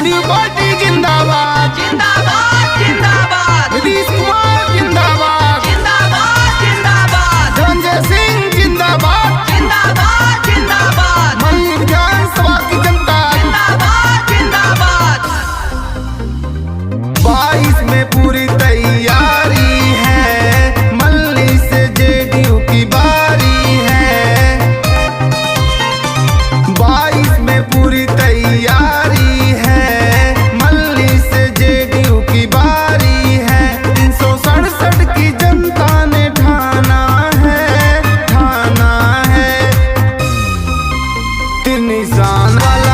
JDU party जिंदाबाद जिंदाबाद जिंदाबाद नीतीश कुमार जिंदाबाद जिंदाबाद जिंदाबाद धनंजय सिंह जिंदाबाद जिंदाबाद जिंदाबाद मल्ली विधानसभा की जनता जिंदाबाद जिंदाबाद 22 में पूरी तैयारी है, मल्ली से जेडीयू की बारी है। 22 में पूरी तैयारी है, मल्ली से जेडीयू की बारी है। 367 की जनता ने ठाना है, ठाना है। तीन निशान वाला